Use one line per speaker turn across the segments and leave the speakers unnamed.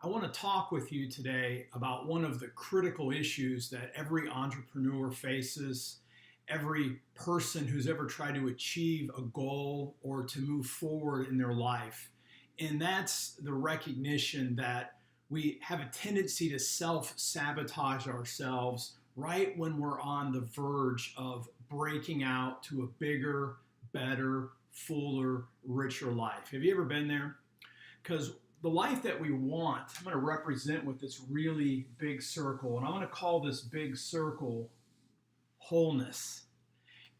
I want to talk with you today about one of the critical issues that every entrepreneur faces, every person who's ever tried to achieve a goal or to move forward in their life. And that's the recognition that we have a tendency to self-sabotage ourselves right when we're on the verge of breaking out to a bigger, better, fuller, richer life. Have you ever been there? Because the life that we want, I'm going to represent with this really big circle, and I'm going to call this big circle wholeness.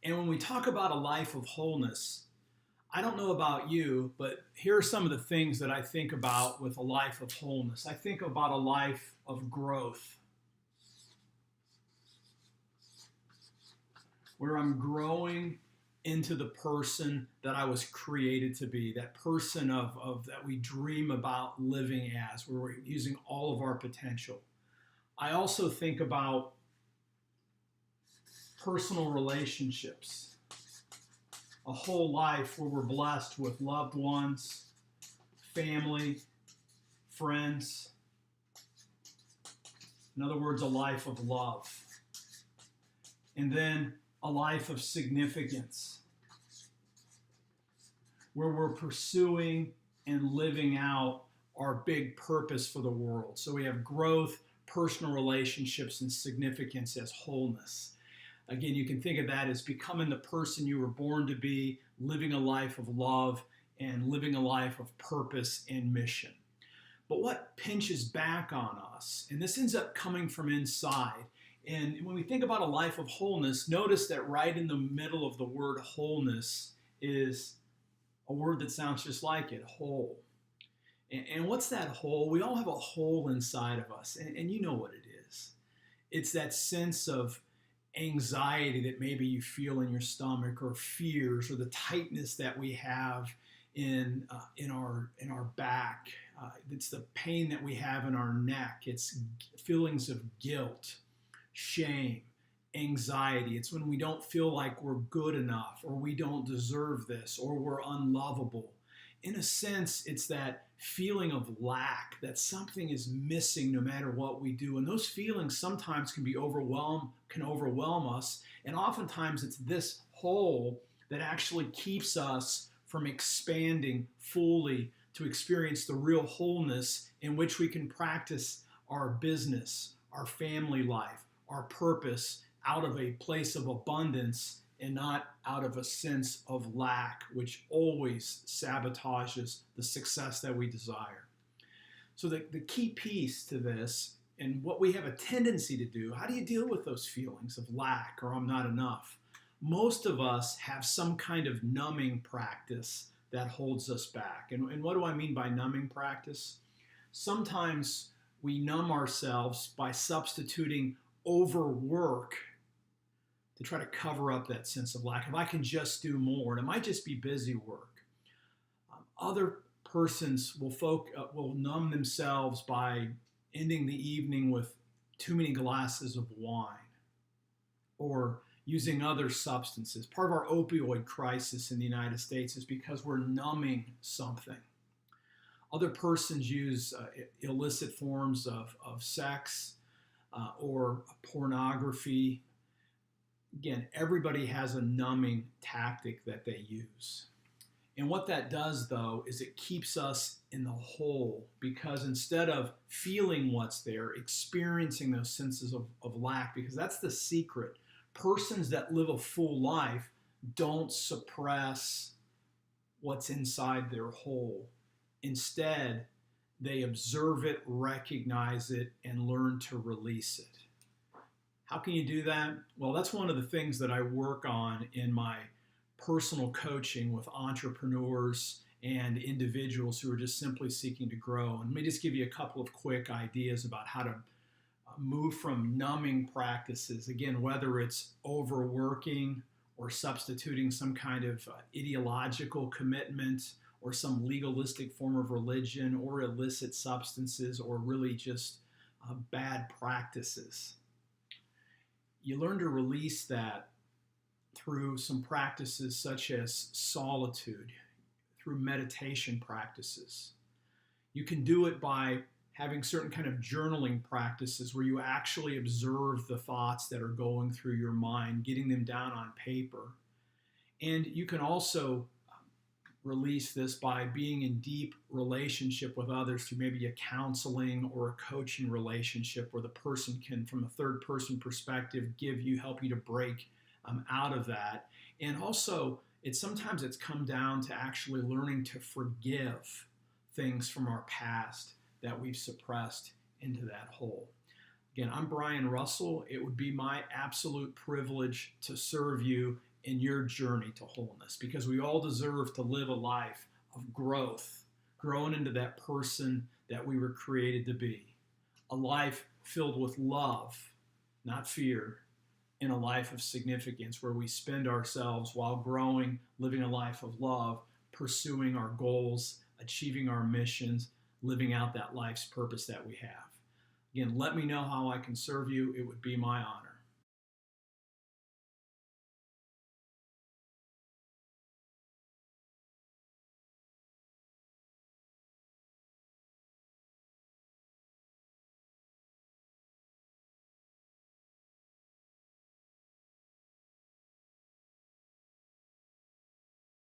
And when we talk about a life of wholeness, I don't know about you, but here are some of the things that I think about with a life of wholeness. I think about a life of growth, where I'm growing into the person that I was created to be, that person of that we dream about living as, where we're using all of our potential. I also think about personal relationships, a whole life where we're blessed with loved ones, family, friends. In other words, a life of love. And then a life of significance, where we're pursuing and living out our big purpose for the world. So we have growth, personal relationships, and significance as wholeness. Again, you can think of that as becoming the person you were born to be, living a life of love, and living a life of purpose and mission. But what pinches back on us, and this ends up coming from inside, and when we think about a life of wholeness, notice that right in the middle of the word wholeness is a word that sounds just like it, whole. And what's that hole? We all have a hole inside of us, and you know what it is. It's that sense of anxiety that maybe you feel in your stomach, or fears, or the tightness that we have in our back. It's the pain that we have in our neck. It's feelings of guilt, shame, anxiety. It's when we don't feel like we're good enough, or we don't deserve this, or we're unlovable. In a sense, it's that feeling of lack, that something is missing no matter what we do. And those feelings sometimes can overwhelm us. And oftentimes it's this hole that actually keeps us from expanding fully to experience the real wholeness in which we can practice our business, our family life, our purpose out of a place of abundance and not out of a sense of lack, which always sabotages the success that we desire. So the key piece to this, and what we have a tendency to do, how do you deal with those feelings of lack or I'm not enough? Most of us have some kind of numbing practice that holds us back. And what do I mean by numbing practice? Sometimes we numb ourselves by substituting overwork to try to cover up that sense of lack. If I can just do more, and it might just be busy work. Other persons will numb themselves by ending the evening with too many glasses of wine or using other substances. Part of our opioid crisis in the United States is because we're numbing something. Other persons use illicit forms of sex, or pornography. Again, everybody has a numbing tactic that they use. And what that does, though, is it keeps us in the hole, because instead of feeling what's there, experiencing those senses of lack, because that's the secret. Persons that live a full life don't suppress what's inside their hole. Instead, they observe it, recognize it, and learn to release it. How can you do that? Well, that's one of the things that I work on in my personal coaching with entrepreneurs and individuals who are just simply seeking to grow. And let me just give you a couple of quick ideas about how to move from numbing practices. Again, whether it's overworking or substituting some kind of ideological commitment or some legalistic form of religion or illicit substances or really just bad practices. You learn to release that through some practices such as solitude, through meditation practices. You can do it by having certain kind of journaling practices where you actually observe the thoughts that are going through your mind, getting them down on paper. And you can also release this by being in deep relationship with others through maybe a counseling or a coaching relationship where the person can, from a third person perspective, help you to break out of that. And also, sometimes it's come down to actually learning to forgive things from our past that we've suppressed into that hole. Again, I'm Brian Russell. It would be my absolute privilege to serve you in your journey to wholeness, because we all deserve to live a life of growth, growing into that person that we were created to be. A life filled with love, not fear, and a life of significance where we spend ourselves while growing, living a life of love, pursuing our goals, achieving our missions, living out that life's purpose that we have. Again, let me know how I can serve you. It would be my honor.